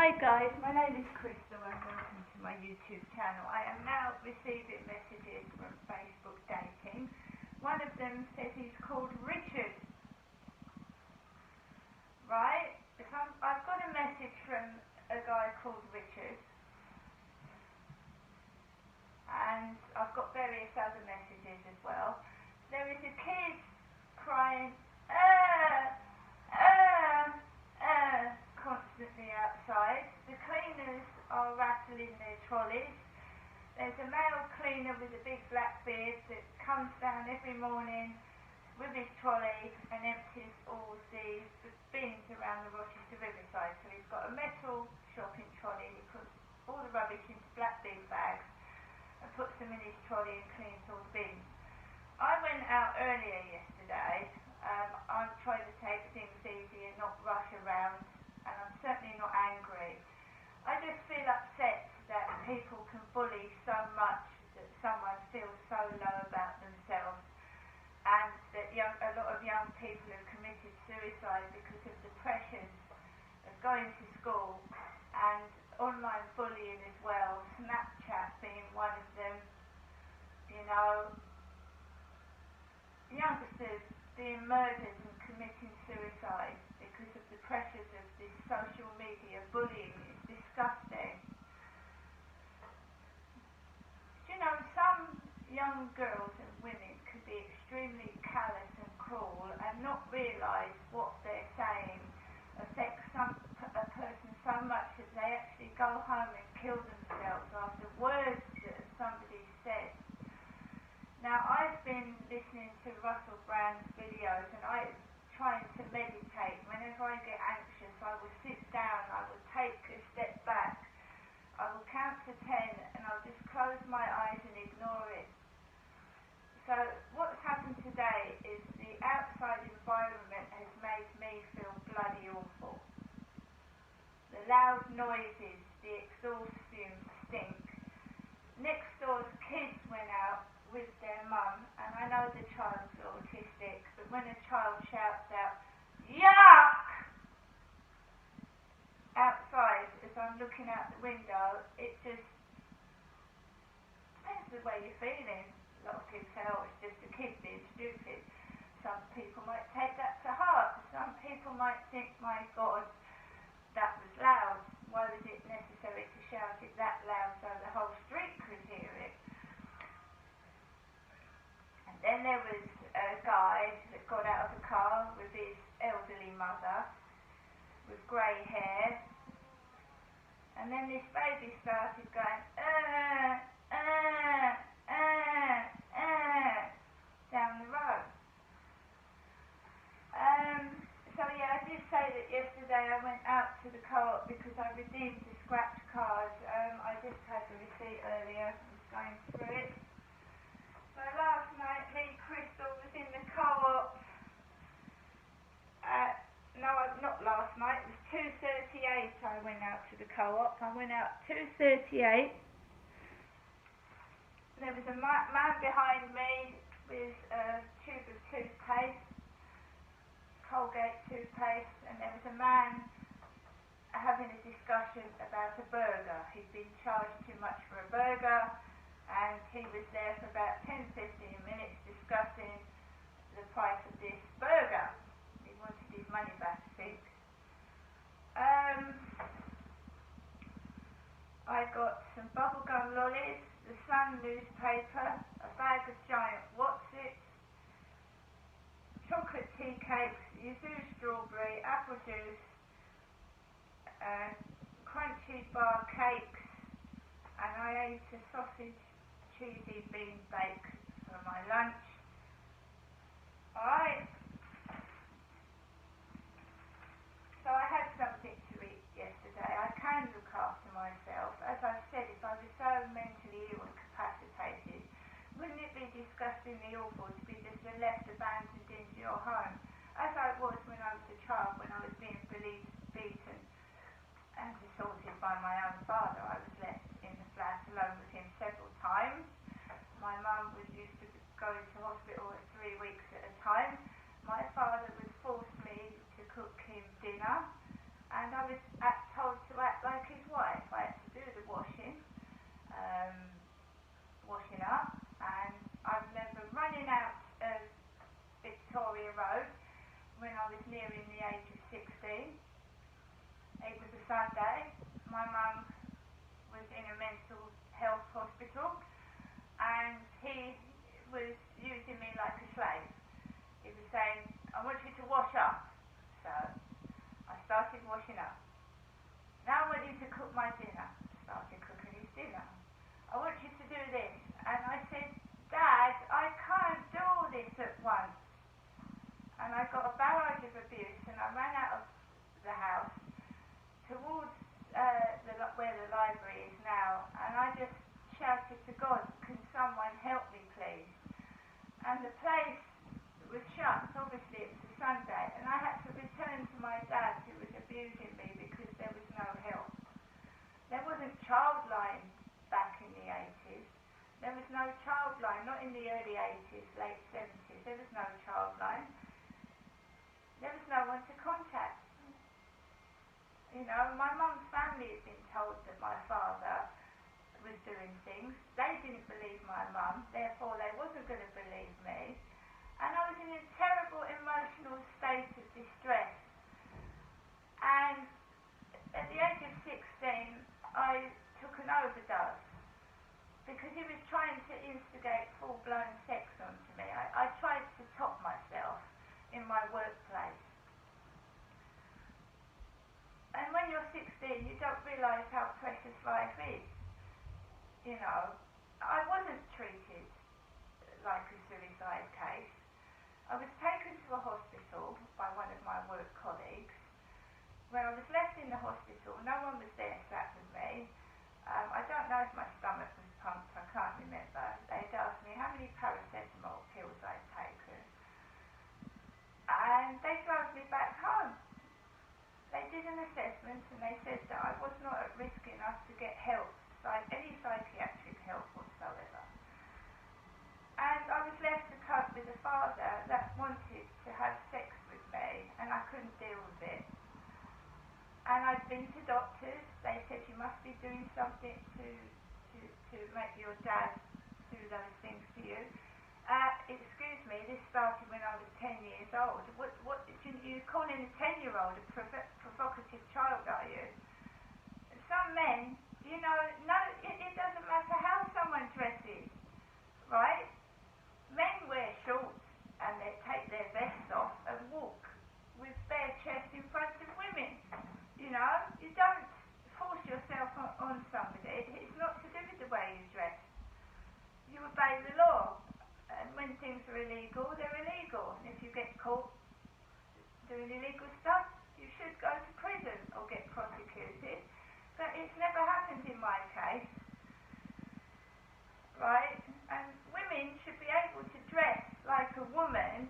Hi guys, my name is Crystal and welcome to my YouTube channel. I am now receiving messages from Facebook dating. One of them says he's called Richard. Right? I've got a message from a guy called Richard. And I've got various other messages as well. There is a kid crying, constantly outside. The cleaners are rattling their trolleys. There's a male cleaner with a big black beard that comes down every morning with his trolley and empties all the bins around the Rochester Riverside. So he's got a metal shopping trolley. He puts all the rubbish into black bin bags and puts them in his trolley and cleans all the bins. I went out earlier yesterday. I'm trying to take things easy and not rush around, and I'm certainly not angry. I just feel upset that people can bully so much that someone feels so low about themselves, and that a lot of young people have committed suicide because of the pressures of going to school and online bullying as well, Snapchat being one of them. You know, youngsters being murdered and committing suicide because of the pressures of this social media bullying is disgusting. You know, some young girls and women could be extremely callous and cruel and not realise what they're saying affects a person so much that they actually go home and kill themselves after words that somebody said. Now, I've been listening to Russell Brand's videos and I'm trying to meditate. Whenever I get anxious, I will sit down, I will take a step back, I will count to 10 and I'll just close my eyes and ignore it. So what's happened today is the outside environment has made me feel bloody awful. The loud noises, the exhaust fumes stink. Next door's kids went out with their mum, and I know the child's autistic, but when a child shouts out, "Yuck!" outside as I'm looking out the window, it just depends the way you're feeling. A lot of people say, oh, it's just a kid being stupid. Some people might take that to heart. Some people might think, my God, that was loud. Why was it necessary to shout it that loud so the whole street could hear it? And then there was a guy that got out of the car with his elderly mother with grey hair. And then this baby started going, down the road. So yeah, I did say that yesterday I went out to the co-op because I redeemed the scratch card. I just had the receipt earlier, I was going through it. So last night, me, Crystal, was in the co-op. No, not last night, it was 2:38 I went out to the co-op. I went out 2:38. There was a man behind me with a tube of toothpaste, Colgate toothpaste, and there was a man having a discussion about a burger. He'd been charged too much for a burger, and he was there for about 10-15 minutes discussing the price of this burger. He wanted his money back, I think. I got some bubblegum lollies, the Sun newspaper, a bag of giant Wotsits, chocolate tea cakes, yuzu strawberry, apple juice, crunchy bar cakes, and I ate a sausage cheesy bean bake for my lunch. Alright. So I had something to eat yesterday. I can look after myself. As I said, if I was so mentally ill and incapacitated, wouldn't it be disgustingly awful to be just left abandoned into your home? As I was when I was a child, when I was being beaten and assaulted by my own father. I was left in the flat alone with him several times. My mum was used to go into hospital 3 weeks at a time. My father would force me to cook him dinner, It was a Sunday. My mum was in a mental health hospital, and he was using me like a slave. He was saying, I want you to wash up. So I started washing up. Now I want you to cook my dinner. Started cooking his dinner. I want you to do this. And I said, Dad, I can't do all this at once. And I got a barrage of abuse, and I ran out of the house towards where the library is now, and I just shouted to God, can someone help me please? And the place was shut. Obviously it was a Sunday, and I had to return to my dad, who was abusing me, because there was no help. There wasn't Childline back in the 80s. There was no Childline, not in the early 80s, late 70s. There was no Childline. There was no one to contact. You know, my mum's family had been told that my father was doing things. They didn't believe my mum, therefore they wasn't going to believe me. And I was in a terrible emotional state of distress. And at the age of 16, I took an overdose because he was trying to instigate full-blown sex onto me. I tried to top myself in my workplace. And when you're 16, you don't realise how precious life is. You know, I wasn't treated like a suicide case. I was taken to a hospital by one of my work colleagues. When I was left in the hospital, no one was there sat with me. I don't know if my stomach was pumped, I can't remember. They'd asked me how many paracetamol pills I'd taken. And they drove me back home. They did an assessment and they said that I was not at risk enough to get help, any psychiatric help whatsoever. And I was left to cope with a father that wanted to have sex with me, and I couldn't deal with it. And I'd been to doctors. They said you must be doing something to make your dad do those things to you. Excuse me, this started when I was 10 years old. What you're calling a 10-year-old a provocative child, are you? Some men, you know, no, it doesn't matter how someone dresses, right? Men wear shorts and they take their vests off and walk with bare chest in front of women. You know, you don't force yourself on somebody. It's not to do with the way you dress. You obey the law. And when things are illegal, they're illegal. And if you get caught doing illegal stuff, you should go to prison or get prosecuted. But it's never happened in my case. Right? And women should be able to dress like a woman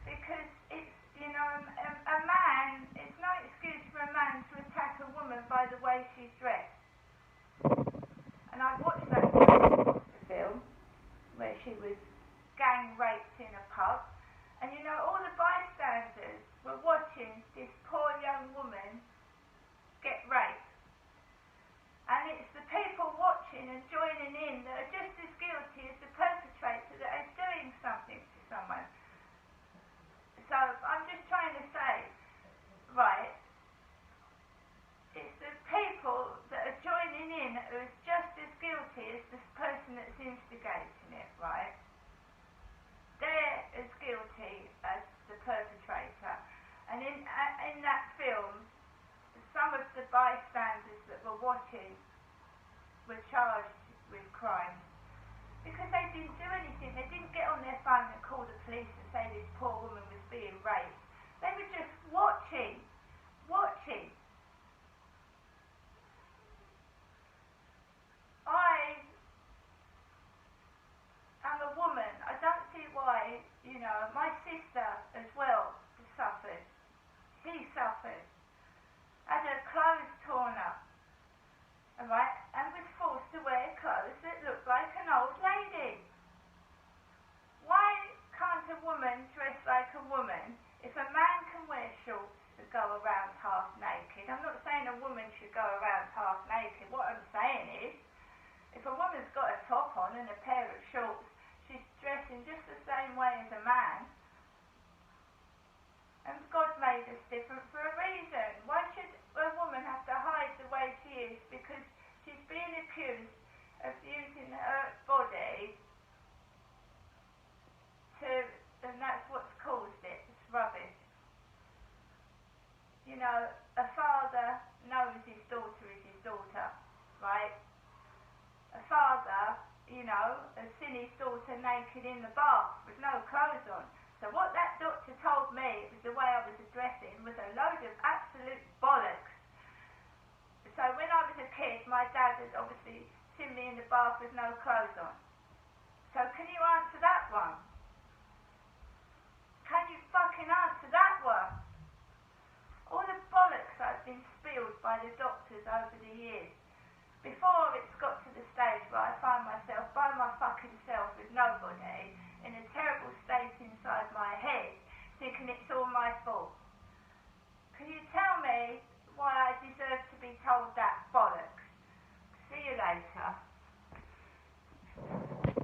because it's, you know, a man, it's no excuse for a man to attack a woman by the way she's dressed. And I've watched that film where she was gang raped in a pub, and you know, all the bystanders were watching this poor young woman get raped. And it's the people watching and joining in that are just as guilty as the perpetrator that is doing something to someone. So I'm just trying to say, right, it's the people that are joining in who are just as guilty as the person that's instigating it, right? They're as guilty as the perpetrator. And in that film, some of the bystanders that were watching were charged with crimes because they didn't do anything. They didn't get on their phone and call the police and say this poor woman was being raped. They were just watching. I am a woman. I don't see why, you know, my sister as well suffered. She suffered. Had her clothes torn up. Alright? And was forced to wear clothes that looked like an old lady. Why can't a woman dress like a woman if a man can wear shorts that go father knows his daughter is his daughter, right? A father, has seen his daughter naked in the bath with no clothes on. So what that doctor told me, it was the way I was addressing, was a load of absolute bollocks. So when I was a kid, my dad had obviously seen me in the bath with no clothes on. So can you answer that one? Can you fucking answer that one? All the bollocks I've been spilled by the doctors over the years. Before it's got to the stage where I find myself by my fucking self with nobody, in a terrible state inside my head, thinking it's all